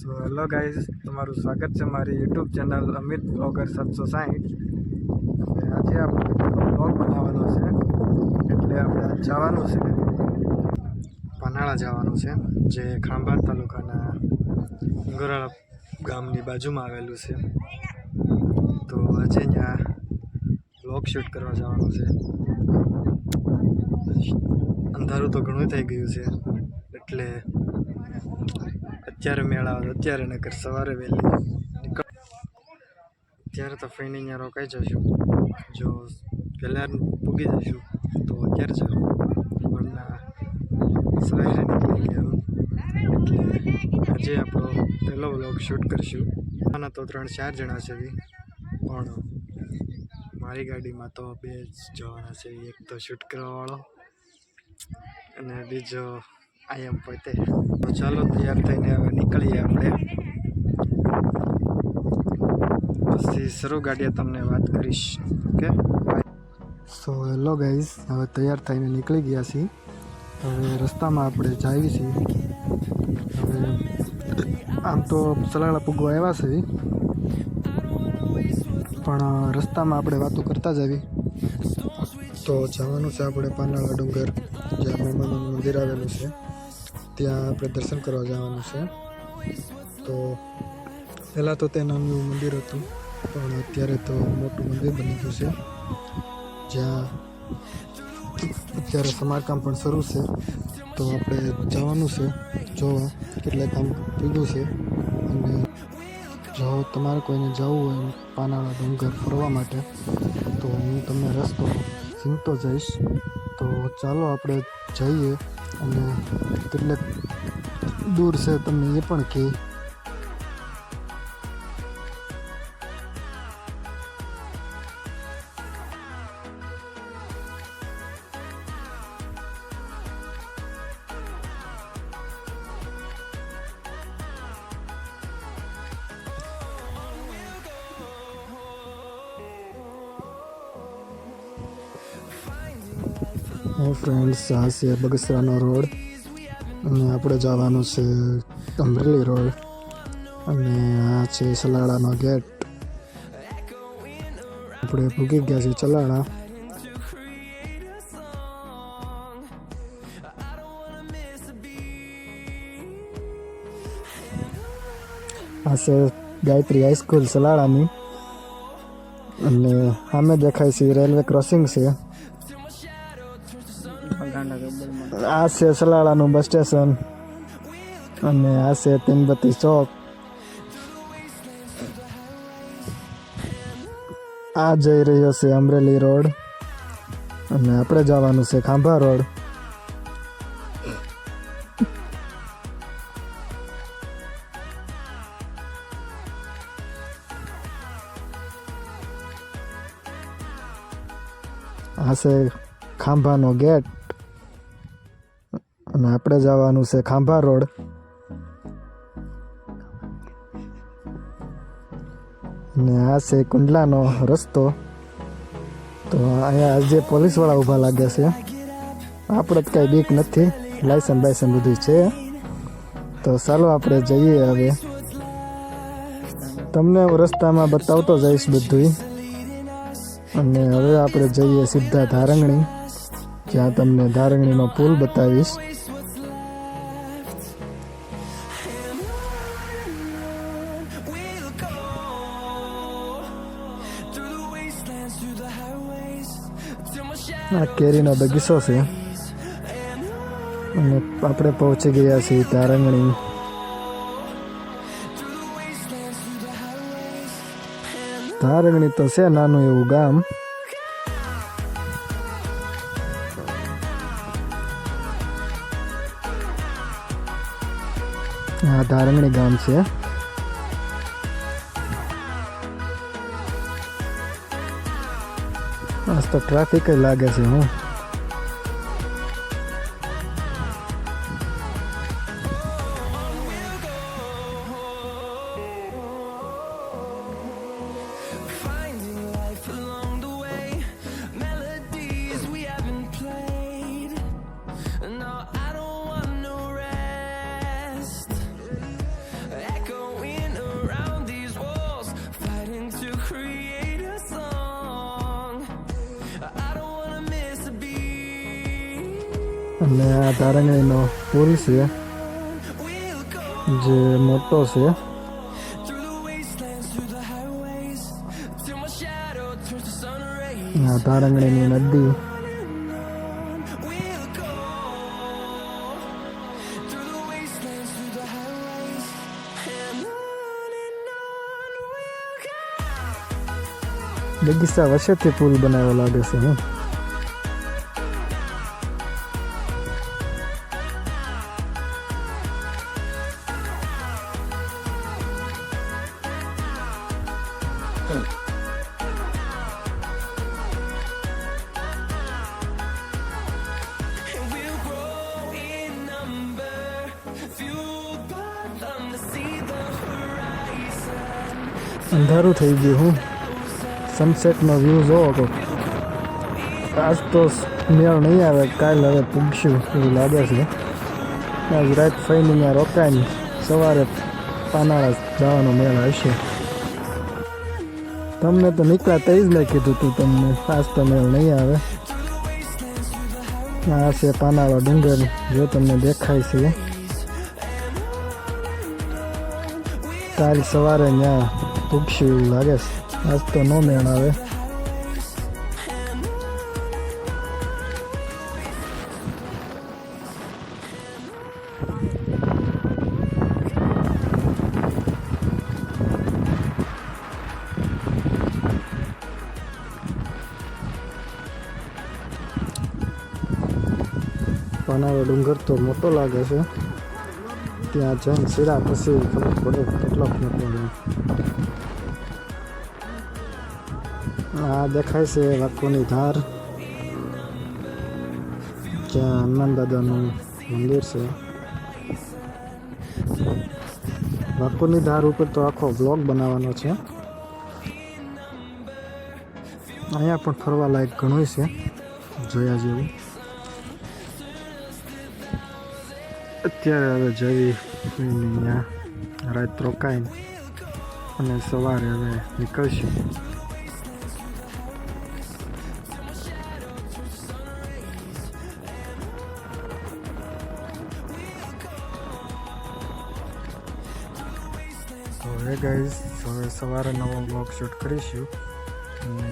So hello guys, તમારું સ્વાગત છે મારી યુટ્યુબ ચેનલ અમિત બ્લોગર 760. આજે આપણે બ્લોગ બનાવવાનો છે, એટલે આપણે જવાનું છે પાનાળા જવાનું છે, જે ખાંભા તાલુકાના ઉંગરાળા ગામની બાજુમાં આવેલું છે. તો આજે ત્યાં બ્લોગ શૂટ કરવા જવાનું છે. અંધારું તો ઘણું થઈ ગયું છે, એટલે અત્યારે મેળ આવે અત્યારે નકર સવારે વહેલી નીકળ. અત્યારે તો ફઈને અહીંયા રોકાઈ જશું. જો પહેલાં પૂગી જઈશું તો અત્યારે જ વરના સવારે નીકળી ગયા. એટલે આજે આપણો પહેલો વ્લોગ શૂટ કરીશું. આના તો 3-4 જણા છે, પણ મારી ગાડીમાં તો 2 જ જવાના છે. એક તો શૂટ કરવાવાળો અને બીજો આઈ એમ પોતે. તો ચાલો તૈયાર થઈને હવે નીકળીએ આપણે. પછી શરૂ ગાડીએ તમને વાત કરીશ. ઓકે, સો હેલો ગાઈઝ, હવે તૈયાર થઈને નીકળી ગયા છીએ. હવે રસ્તામાં આપણે જઈએ છીએ. હવે આમ તો સલાળા પૂગવા આવ્યા છે, પણ રસ્તામાં આપણે વાતો કરતા જ આવી. તો જવાનું છે આપણે પાનાળા ડુંગર, જ્યાં મહેમાનોનું મંદિર આવેલું છે. ત્યાં આપણે દર્શન કરવા જવાનું છે. તો પહેલાં તો તે નાનું મંદિર હતું, પણ અત્યારે તો મોટું મંદિર બની ગયું છે, જ્યાં અત્યારે સમારકામ પણ શરૂ છે. તો આપણે જવાનું છે જોવા કેટલે કામ થયું છે. અને જો તમારે કોઈને જવું હોય પાનાળા ડુંગર ફરવા માટે, તો હું તમને રસ્તો ચીંધતો જઈશ. તો ચાલો આપણે જઈએ, અને કેટલેક દૂર છે તમને એ પણ કહે. ફ્રેન્ડ્સ, આ છે બગસરાનો રોડ, અને આપણે જવાનું છે અમરેલી રોડ, અને આ છે સલાળાનો ગેટ. આપણે ભૂગી ગયા છીએ ચલાળા. આ છે ગાયત્રી હાઈસ્કૂલ સલાળાની, અને સામે દેખાય છે રેલવે ક્રોસિંગ છે. આ છે સલાળાનું બસ સ્ટેશન, અને આ છે તીનબત્તી ચોક. આ જઈ રહ્યો છે અમરેલી રોડ, અને આપણે જવાનું છે ખાંભા રોડ. આ છે ખાંભાનો ગેટ, અને આપણે જવાનું છે ખાંભા રોડ. અને આ છે કુંડલાનો રસ્તો. તો અહીંયા આજે પોલીસવાળા ઊભા લાગે છે. આપણે જ કાંઈ બીક નથી, લાયસન્સ બાયસન્સ બધું છે. તો ચાલો આપણે જઈએ. હવે તમને હું રસ્તામાં બતાવતો જઈશ બધું. અને હવે આપણે જઈએ સીધા ધારંગણી, જ્યાં તમને ધારંગણીનો પુલ બતાવીશ. આ કેરીનો બગીચો છે, અને આપણે પહોંચી ગયા છીએ ધારંગણી. ધારંગણી તો છે નાનું એવું ગામ. આ ધારંગણી ગામ છે. આજ તો ટ્રાફિક જ લાગે છે. હું No, I don't want no rest. Echo અને આ ધારંગણીનો પુલ છે જે મોટો છે. આ ધારંગણીની નદી. બગીચા વચ્ચેથી પુલ બનાવ્યો લાગે છે. અંધારું થઈ ગયું. હું સનસેટનો વ્યૂ જોવો તો આજ તો મેળ નહીં આવે, કાલ હવે પૂગશું એવું લાગે છે. આજ રાત ફઈને ત્યાં રોકાઈને સવારે પાનાળા જવાનો મેળ આવશે. તમને તો નીકળ્યા જ મેં કીધું તું તમને આજ તો મેળ નહીં આવે. આ છે પાનાળો ડુંગર, જો તમને દેખાય છે. કાલ સવારે ત્યાં પૂગશું એવું લાગે છે. આજ તો નો મેળ આવે. પાનાળો ડુંગર તો મોટો લાગે છે. ત્યાં જઈને સીડા પછી ખબર પડે કેટલો મોટો. આ દેખાય છે વાકોની ધાર, જ્યાં હનુમાન દાદાનું મંદિર છે. વાકોની ધાર ઉપર તો આખો બ્લોગ બનાવવાનો છે. અહીંયા પણ ફરવા લાયક ઘણું છે જોયા જેવું. અત્યારે હવે જઈ ત્યાં રાત રોકાઈને અને સવારે હવે નીકળશું. તો હે ગાઈઝ, હવે સવારે નવો બ્લોગ શૂટ કરીશું. અને